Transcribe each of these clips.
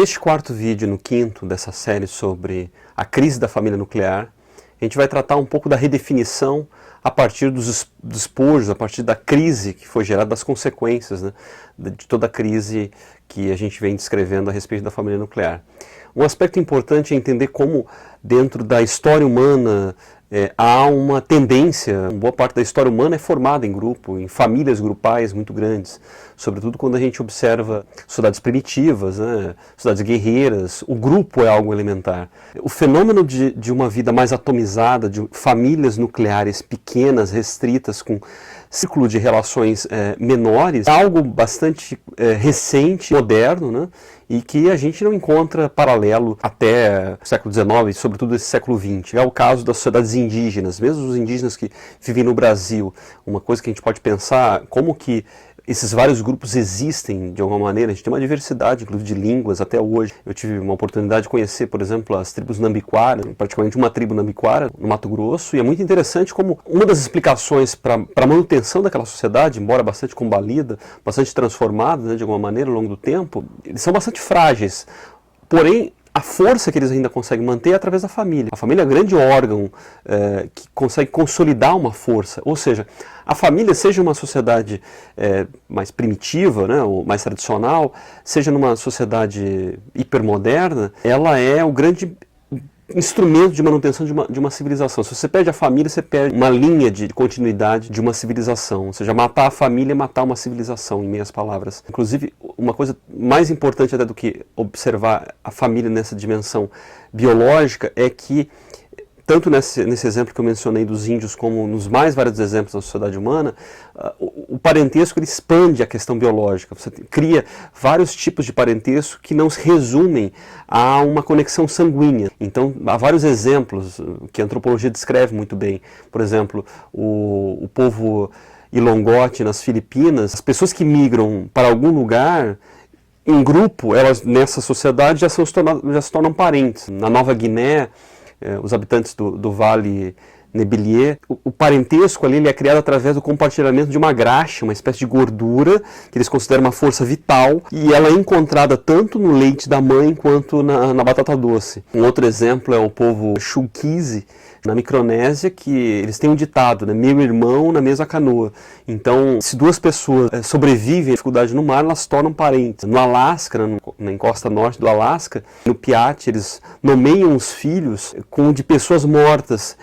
Neste quarto vídeo, no quinto dessa série sobre a crise da família nuclear, a gente vai tratar um pouco da redefinição a partir dos despojos, a partir da crise que foi gerada, das consequências, né, de toda a crise que a gente vem descrevendo a respeito da família nuclear. Um aspecto importante é entender como, dentro da história humana, há uma tendência, boa parte da história humana é formada em grupo, em famílias grupais muito grandes, sobretudo quando a gente observa sociedades primitivas, né, sociedades guerreiras, o grupo é algo elementar. O fenômeno de uma vida mais atomizada, de famílias nucleares pequenas, restritas, com ciclo de relações menores, é algo bastante recente, moderno, né, e que a gente não encontra paralelo até o século XIX e sobretudo esse século XX. É o caso das sociedades indígenas, mesmo os indígenas que vivem no Brasil. Uma coisa que a gente pode pensar, como que esses vários grupos existem de alguma maneira. A gente tem uma diversidade, inclusive, de línguas até hoje. Eu tive uma oportunidade de conhecer, por exemplo, as tribos Nambiquara, praticamente uma tribo Nambiquara, no Mato Grosso, e é muito interessante como uma das explicações para a manutenção daquela sociedade, embora bastante combalida, bastante transformada, né, de alguma maneira ao longo do tempo, eles são bastante frágeis. Porém, a força que eles ainda conseguem manter é através da família. A família é um grande órgão que consegue consolidar uma força. Ou seja, a família, seja uma sociedade mais primitiva, né, ou mais tradicional, seja numa sociedade hipermoderna, ela é o grande instrumento de manutenção de uma civilização. Se você perde a família, você perde uma linha de continuidade de uma civilização. Ou seja, matar a família é matar uma civilização, em meias palavras. Inclusive, uma coisa mais importante até do que observar a família nessa dimensão biológica é que, tanto nesse exemplo que eu mencionei dos índios, como nos mais vários exemplos da sociedade humana, o parentesco ele expande a questão biológica. Você cria vários tipos de parentesco que não se resumem a uma conexão sanguínea. Então, há vários exemplos que a antropologia descreve muito bem. Por exemplo, o povo Ilongote nas Filipinas, as pessoas que migram para algum lugar, em grupo, elas nessa sociedade já se tornam parentes. Na Nova Guiné, os habitantes do Vale Nebilier, o parentesco ali ele é criado através do compartilhamento de uma graxa, uma espécie de gordura, que eles consideram uma força vital, e ela é encontrada tanto no leite da mãe quanto na batata doce. Um outro exemplo é o povo Chukisi, na Micronésia, que eles têm um ditado, né, meu irmão na mesma canoa. Então, se duas pessoas sobrevivem à dificuldade no mar, elas se tornam parentes. No Alasca, na encosta norte do Alasca, no Piat, eles nomeiam os filhos de pessoas mortas,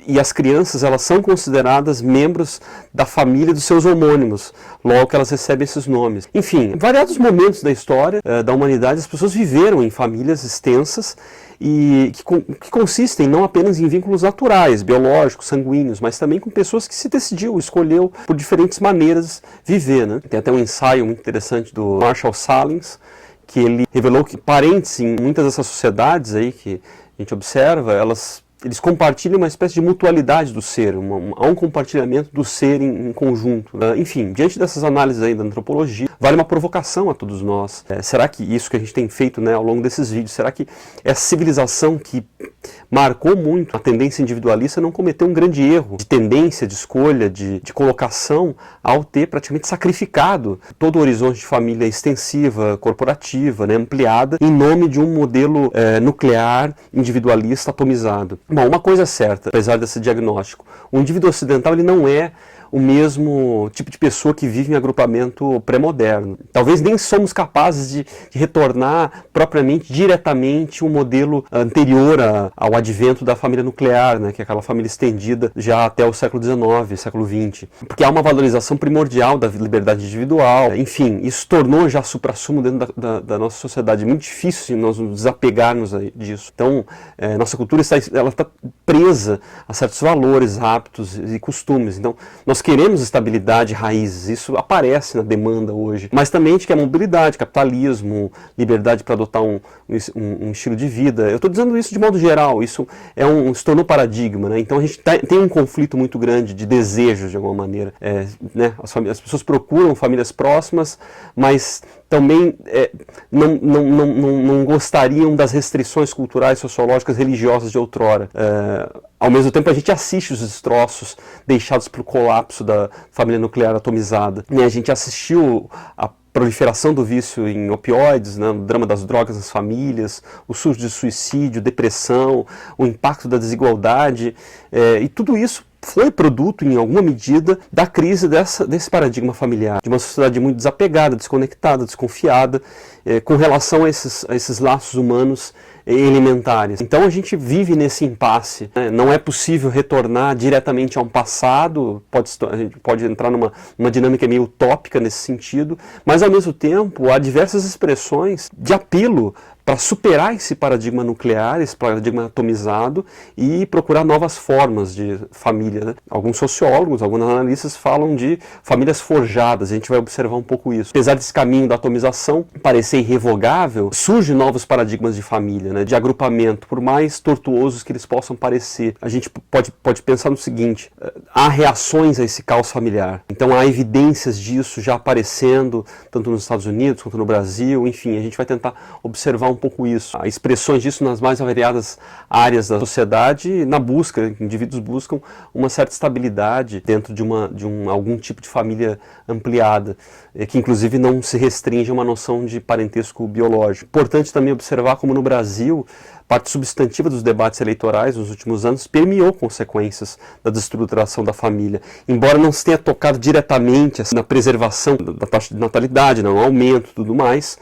e as crianças elas são consideradas membros da família dos seus homônimos, logo que elas recebem esses nomes. Enfim, em variados momentos da história da humanidade, as pessoas viveram em famílias extensas e que consistem não apenas em vínculos naturais, biológicos, sanguíneos, mas também com pessoas que se escolheu por diferentes maneiras viver, né? Tem até um ensaio muito interessante do Marshall Salins, que ele revelou que parentes em muitas dessas sociedades aí que a gente observa, eles compartilham uma espécie de mutualidade do ser, há um compartilhamento do ser em conjunto. Enfim, diante dessas análises aí da antropologia, vale uma provocação a todos nós. Será que isso que a gente tem feito, né, ao longo desses vídeos, será que essa civilização que marcou muito a tendência individualista não cometeu um grande erro de tendência, de escolha, de colocação, ao ter praticamente sacrificado todo o horizonte de família extensiva, corporativa, né, ampliada, em nome de um modelo nuclear, individualista, atomizado? Bom, uma coisa é certa, apesar desse diagnóstico, o indivíduo ocidental ele não é o mesmo tipo de pessoa que vive em agrupamento pré-moderno. Talvez nem somos capazes de retornar propriamente, diretamente, um modelo anterior ao advento da família nuclear, né, que é aquela família estendida já até o século XIX, século XX. Porque há uma valorização primordial da liberdade individual. Enfim, isso tornou já suprassumo dentro da nossa sociedade. É muito difícil nós nos desapegarmos disso. Então, nossa cultura está presa a certos valores, hábitos e costumes. Então, nós queremos estabilidade, raízes, isso aparece na demanda hoje, mas também a gente quer mobilidade, capitalismo, liberdade para adotar um estilo de vida. Eu estou dizendo isso de modo geral, isso se tornou paradigma, né? Então a gente tem um conflito muito grande de desejos, de alguma maneira. Né? As pessoas procuram famílias próximas, mas também não gostariam das restrições culturais, sociológicas, religiosas de outrora. Ao mesmo tempo, a gente assiste os destroços deixados para o colapso da família nuclear atomizada. A gente assistiu a proliferação do vício em opioides, né, o drama das drogas nas famílias, o surto de suicídio, depressão, o impacto da desigualdade, e tudo isso foi produto, em alguma medida, da crise desse paradigma familiar, de uma sociedade muito desapegada, desconectada, desconfiada, com relação a esses laços humanos elementares. Então a gente vive nesse impasse, né? Não é possível retornar diretamente a um passado, a gente pode entrar numa dinâmica meio utópica nesse sentido, mas ao mesmo tempo há diversas expressões de apelo para superar esse paradigma nuclear, esse paradigma atomizado e procurar novas formas de família, né? Alguns sociólogos, alguns analistas falam de famílias forjadas, a gente vai observar um pouco isso. Apesar desse caminho da atomização parecer irrevogável, surgem novos paradigmas de família, né? De agrupamento, por mais tortuosos que eles possam parecer. A gente pode pensar no seguinte, há reações a esse caos familiar, então há evidências disso já aparecendo, tanto nos Estados Unidos quanto no Brasil, enfim, a gente vai tentar observar um pouco isso. Há expressões disso nas mais variadas áreas da sociedade, na busca, indivíduos buscam uma certa estabilidade dentro de algum tipo de família ampliada, que inclusive não se restringe a uma noção de parentesco biológico. Importante também observar como no Brasil, parte substantiva dos debates eleitorais nos últimos anos permeou consequências da destruturação da família. Embora não se tenha tocado diretamente assim, na preservação da taxa de natalidade, no aumento e tudo mais,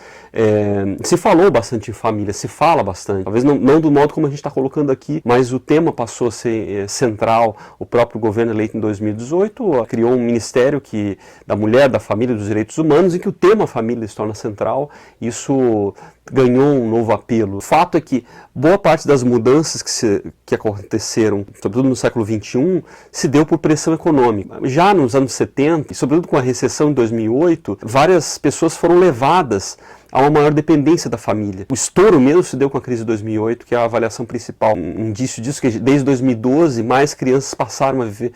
se falou bastante em família, se fala bastante. Talvez não do modo como a gente está colocando aqui, mas o tema passou a ser central. O próprio governo eleito em 2018 criou um ministério da mulher, da família e dos direitos humanos, em que o tema família se torna central. Isso ganhou um novo apelo. O fato é que boa parte das mudanças que aconteceram, sobretudo no século XXI, se deu por pressão econômica. Já nos anos 70, e sobretudo com a recessão de 2008, várias pessoas foram levadas a uma maior dependência da família. O estouro mesmo se deu com a crise de 2008, que é a avaliação principal. Um indício disso que desde 2012 mais crianças passaram a viver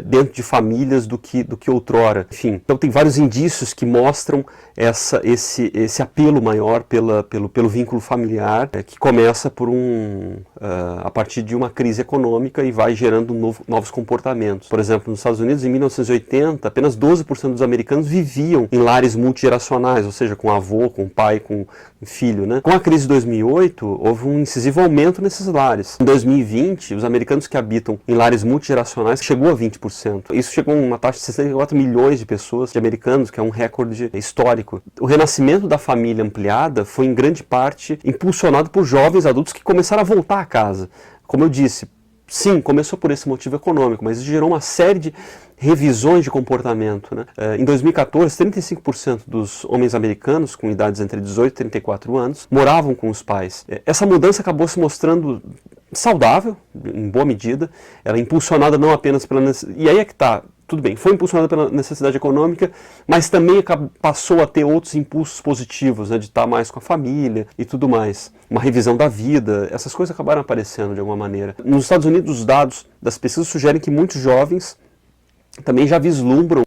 dentro de famílias do que outrora. Enfim, então tem vários indícios que mostram esse apelo maior pelo vínculo familiar, que começa a partir de uma crise econômica e vai gerando novos comportamentos. Por exemplo, nos Estados Unidos, em 1980, apenas 12% dos americanos viviam em lares multigeracionais, ou seja, com avô, com pai, com filho, né? Com a crise de 2008, houve um incisivo aumento nesses lares. Em 2020, os americanos que habitam em lares multigeracionais chegou a 20%. Isso chegou a uma taxa de 64 milhões de pessoas, de americanos, que é um recorde histórico. O renascimento da família ampliada foi em grande parte impulsionado por jovens adultos que começaram a voltar a casa. Como eu disse, sim, começou por esse motivo econômico, mas gerou uma série de revisões de comportamento, né? Em 2014, 35% dos homens americanos com idades entre 18 e 34 anos moravam com os pais. Essa mudança acabou se mostrando saudável, em boa medida. Ela é impulsionada não apenas pela necessidade... E aí é que está, tudo bem, foi impulsionada pela necessidade econômica, mas também passou a ter outros impulsos positivos, né, de estar mais com a família e tudo mais. Uma revisão da vida, essas coisas acabaram aparecendo de alguma maneira. Nos Estados Unidos, os dados das pesquisas sugerem que muitos jovens também já vislumbram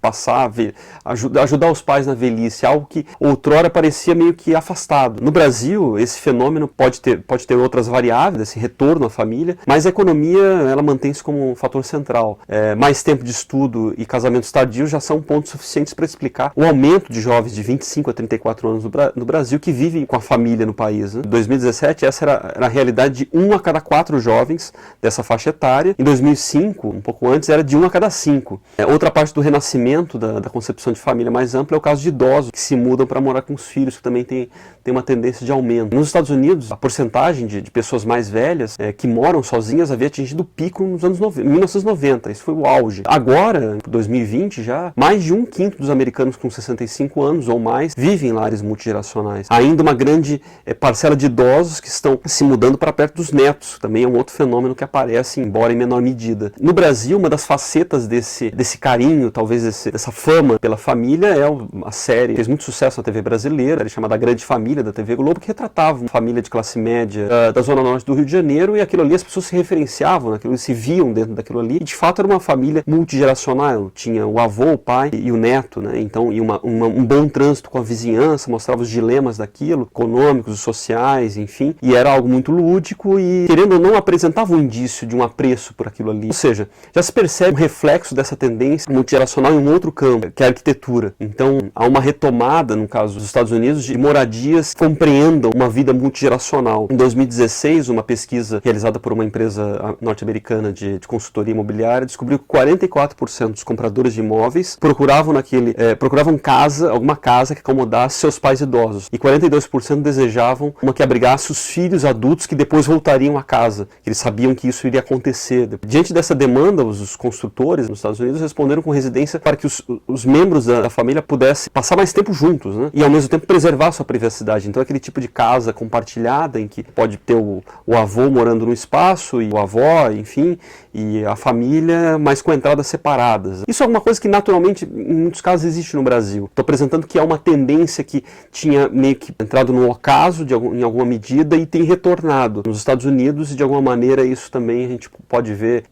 ajudar os pais na velhice, algo que outrora parecia meio que afastado. No Brasil, esse fenômeno pode ter outras variáveis, esse retorno à família, mas a economia ela mantém-se como um fator central. Mais tempo de estudo e casamentos tardios já são pontos suficientes para explicar o aumento de jovens de 25 a 34 anos no Brasil que vivem com a família no país, né? Em 2017, essa era a realidade de 1 a cada 4 jovens dessa faixa etária. Em 2005, um pouco antes, era de 1 a cada 5. Outra parte do renascimento da concepção de família mais ampla é o caso de idosos que se mudam para morar com os filhos, que também tem uma tendência de aumento. Nos Estados Unidos, a porcentagem de pessoas mais velhas que moram sozinhas havia atingido o pico nos anos 1990, isso foi o auge. Agora, em 2020, já mais de 1/5 dos americanos com 65 anos ou mais vivem em lares multigeracionais. Ainda uma grande parcela de idosos que estão se mudando para perto dos netos, também é um outro fenômeno que aparece, embora em menor medida. No Brasil, uma das facetas desse carinho, talvez dessa fama pela família, é uma série que fez muito sucesso na TV brasileira, era chamada Grande Família, da TV Globo, que retratava uma família de classe média da Zona Norte do Rio de Janeiro, e aquilo ali as pessoas se referenciavam naquilo, se viam dentro daquilo ali, e de fato era uma família multigeracional, tinha o avô, o pai e o neto, né? Então, e um bom trânsito com a vizinhança, mostrava os dilemas daquilo, econômicos, sociais, enfim, e era algo muito lúdico e, querendo ou não, apresentava um indício de um apreço por aquilo ali. Ou seja, já se percebe um reflexo dessa tendência tendência multigeracional em um outro campo, que é a arquitetura. Então, há uma retomada, no caso dos Estados Unidos, de moradias que compreendam uma vida multigeracional. Em 2016, uma pesquisa realizada por uma empresa norte-americana de consultoria imobiliária descobriu que 44% dos compradores de imóveis procuravam alguma casa que acomodasse seus pais idosos, e 42% desejavam uma que abrigasse os filhos adultos que depois voltariam à casa. Eles sabiam que isso iria acontecer. Diante dessa demanda, os construtores nos Estados Unidos responderam com residência para que os membros da família pudessem passar mais tempo juntos, né? E ao mesmo tempo preservar sua privacidade. Então aquele tipo de casa compartilhada em que pode ter o avô morando no espaço e a avó, enfim, e a família, mas com entradas separadas. Isso é uma coisa que naturalmente em muitos casos existe no Brasil. Estou apresentando que há uma tendência que tinha meio que entrado no ocaso em alguma medida e tem retornado nos Estados Unidos, e de alguma maneira isso também a gente pode ver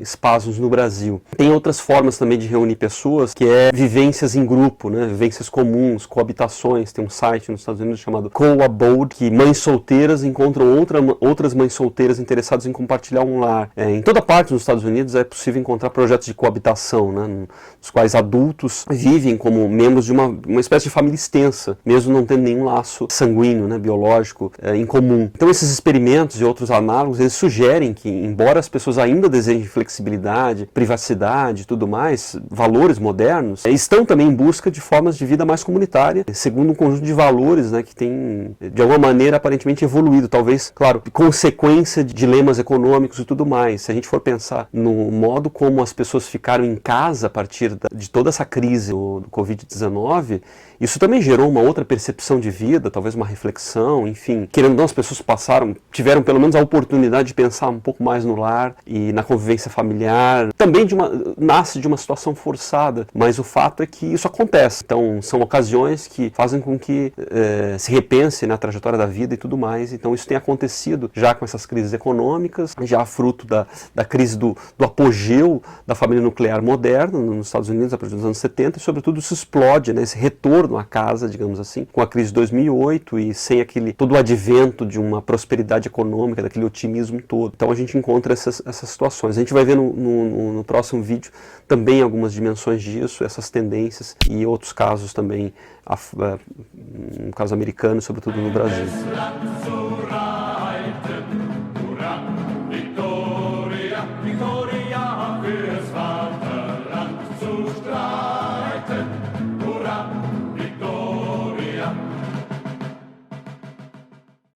espasmos no Brasil. Tem outras formas também de reunir pessoas, que é vivências em grupo, né? Vivências comuns, coabitações. Tem um site nos Estados Unidos chamado Co-Abode, que mães solteiras encontram outras mães solteiras interessadas em compartilhar um lar. Em toda parte nos Estados Unidos é possível encontrar projetos de coabitação, né? Nos quais adultos vivem como membros de uma espécie de família extensa, mesmo não tendo nenhum laço sanguíneo, né, biológico em comum. Então esses experimentos e outros análogos, eles sugerem que, embora as pessoas ainda desejem flexibilidade, privacidade e tudo mais, valores modernos, estão também em busca de formas de vida mais comunitária, segundo um conjunto de valores, né, que tem, de alguma maneira, aparentemente evoluído. Talvez, claro, consequência de dilemas econômicos e tudo mais. Se a gente for pensar no modo como as pessoas ficaram em casa a partir de toda essa crise do Covid-19, isso também gerou uma outra percepção de vida, talvez uma reflexão, enfim. Querendo ou não, as pessoas tiveram pelo menos a oportunidade de pensar um pouco mais no lar e na convivência familiar. Também nasce de uma situação forçada, mas o fato é que isso acontece. Então, são ocasiões que fazem com que se repense na trajetória da vida e tudo mais. Então, isso tem acontecido já com essas crises econômicas, já fruto da crise do apogeu da família nuclear moderna nos Estados Unidos a partir dos anos 70, e sobretudo isso explode, né, esse retorno à casa, digamos assim, com a crise de 2008 e sem todo o advento de uma prosperidade econômica, daquele otimismo todo. Então a gente encontra essas situações. A gente vai ver no próximo vídeo também algumas dimensões disso, essas tendências e outros casos também, no caso americano, sobretudo no Brasil.